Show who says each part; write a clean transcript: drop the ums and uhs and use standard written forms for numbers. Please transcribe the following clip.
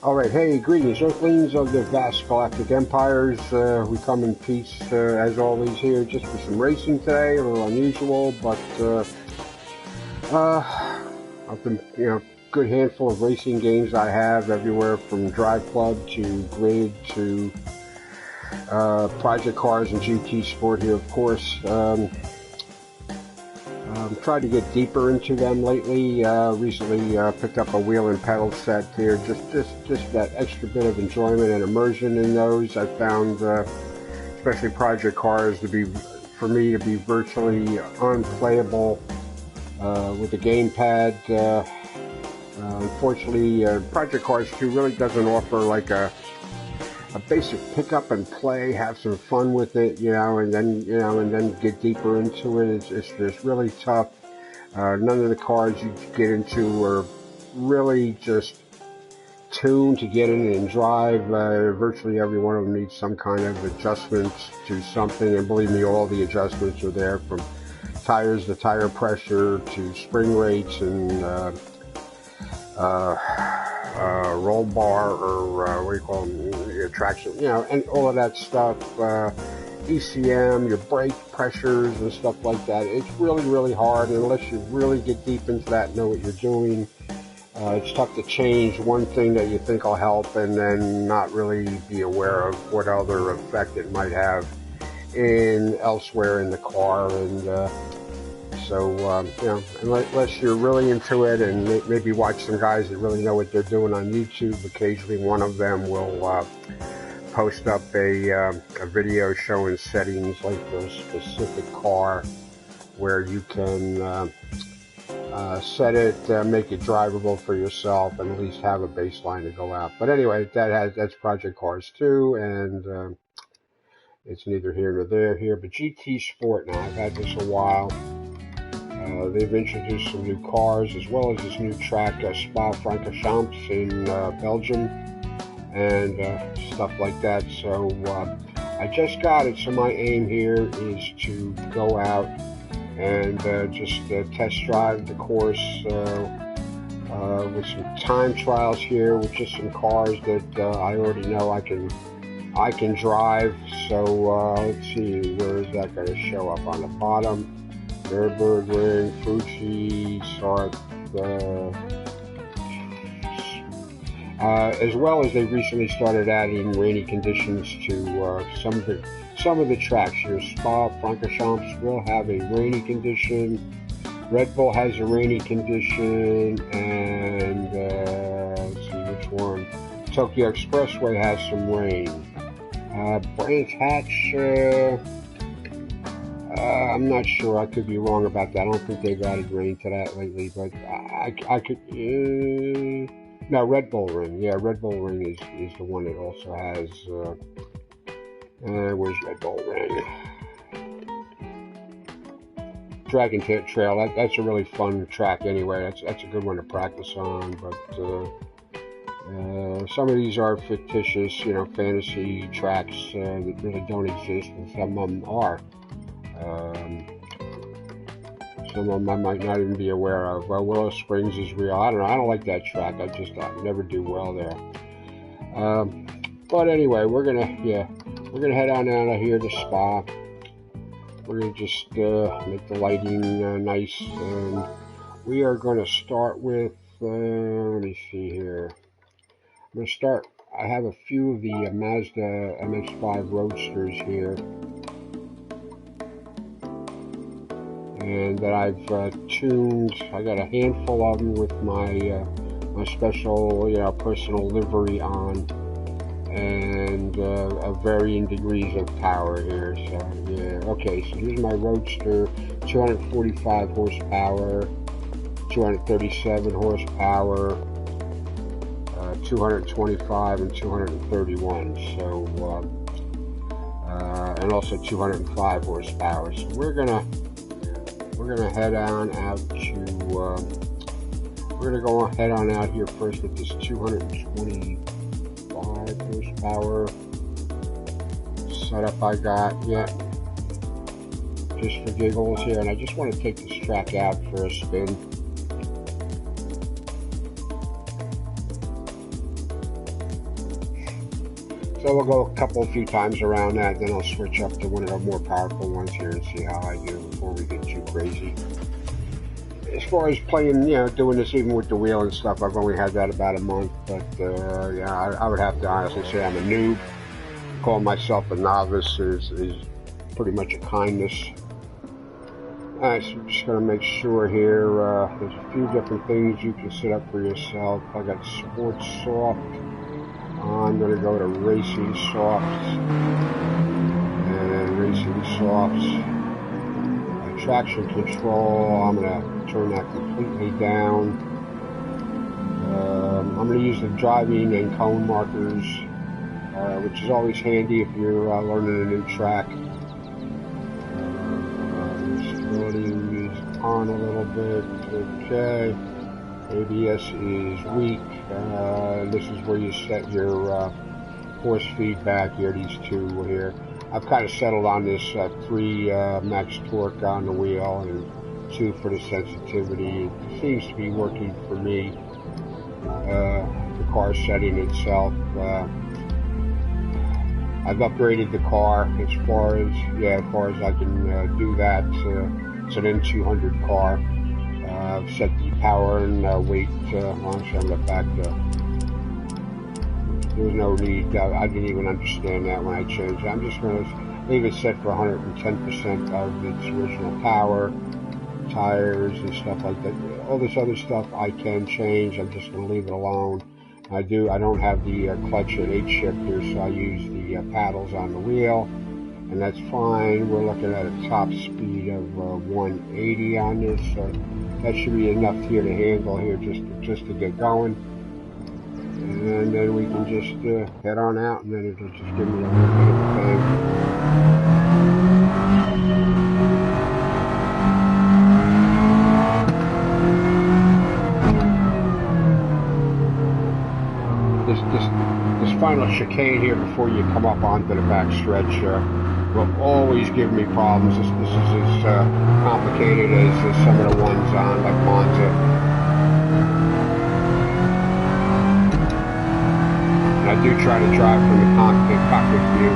Speaker 1: Alright, hey, greetings, Earthlings of the vast galactic empires. We come in peace, as always, here just for some racing today. A little unusual, but I've been, good handful of racing games I have, everywhere from Drive Club to Grid to Project Cars and GT Sport here, of course. Tried to get deeper into them lately. Recently picked up a wheel and pedal set here. Just that extra bit of enjoyment and immersion in those. I found, especially Project Cars, for me to be virtually unplayable with the gamepad. Unfortunately, Project Cars 2 really doesn't offer like a basic pick up and play, have some fun with it, and then get deeper into it. It's just really tough. None of the cars you get into are really just tuned to get in and drive. Virtually every one of them needs some kind of adjustments to something, and believe me, all the adjustments are there, from tires to tire pressure to spring rates and roll bar, or what do you call them, traction, and all of that stuff, ECM, your brake pressures and stuff like that. It's really hard, and unless you really get deep into that and know what you're doing. It's tough to change one thing that you think will help and then not really be aware of what other effect it might have elsewhere in the car. And unless you're really into it, and maybe watch some guys that really know what they're doing on YouTube, occasionally one of them will post up a video showing settings like for a specific car where you can set it, make it drivable for yourself, and at least have a baseline to go out. But anyway, that's Project Cars 2, and it's neither here nor there here. But GT Sport now, I've had this a while. They've introduced some new cars, as well as this new track, Spa-Francorchamps in Belgium, and stuff like that. So I just got it, so my aim here is to go out and just test drive the course with some time trials here, with just some cars that I already know I can drive. So let's see, where is that going to show up? On the bottom, Nürburgring, Fuji, Sarth, as well as they recently started adding rainy conditions to some of the tracks here. Spa-Francorchamps will have a rainy condition. Red Bull has a rainy condition, and let's see which one. Tokyo Expressway has some rain. Brands Hatch, I'm not sure. I could be wrong about that. I don't think they've added rain to that lately, but I could. No, Red Bull Ring. Yeah, Red Bull Ring is the one that also has. Where's Red Bull Ring? Dragon Trail. That's a really fun track anyway. That's a good one to practice on. But some of these are fictitious, fantasy tracks that really don't exist, and some of them are. Some of them I might not even be aware of. Willow Springs is real. I don't know. I don't like that track. I never do well there. But anyway, we're gonna head on out of here to Spa. We're gonna just make the lighting nice, and we are gonna start with. Let me see here. I'm gonna start. I have a few of the Mazda MX-5 Roadsters here, and that I've tuned. I got a handful of them with my my special, personal livery on, and of varying degrees of power here. So yeah, okay. So here's my Roadster, 245 horsepower, 237 horsepower, 225 and 231. So and also 205 horsepower. So we're gonna head on out to. We're gonna go head on out here first with this 225 horsepower setup I got. Yeah, just for giggles here, and I just want to take this track out for a spin. So we'll go a few times around that, then I'll switch up to one of the more powerful ones here and see how I do before we get too crazy. As far as playing, doing this even with the wheel and stuff, I've only had that about a month, but yeah, I would have to honestly say I'm a noob. Calling myself a novice is pretty much a kindness. Alright, so I'm just going to make sure here, there's a few different things you can set up for yourself. I got Sports Soft. I'm going to go to Racing Softs. And Racing Softs. Traction Control, I'm going to turn that completely down. I'm going to use the driving and cone markers, which is always handy if you're learning a new track. Stability is on a little bit. Okay. ABS is weak. This is where you set your force feedback here, these two here. I've kind of settled on this 3 max torque on the wheel and 2 for the sensitivity. It seems to be working for me. The car setting itself. I've upgraded the car as far as I can do that. It's an N200 car. I've set the power and weight on, so I'm going to back there's no need. I didn't even understand that when I changed it. I'm just going to leave it set for 110% of its original power, tires and stuff like that. All this other stuff I can change. I'm just going to leave it alone. I don't have the clutch and 8-shift here, so I use the paddles on the wheel, and that's fine. We're looking at a top speed of 180 on this, so that should be enough here to handle here just to get going. And then we can just head on out, and then it'll just give me a little bit of a thing. This final chicane here before you come up onto the back stretch will always give me problems. This is as complicated as some of the ones on like Monza. I do try to drive from the cockpit view.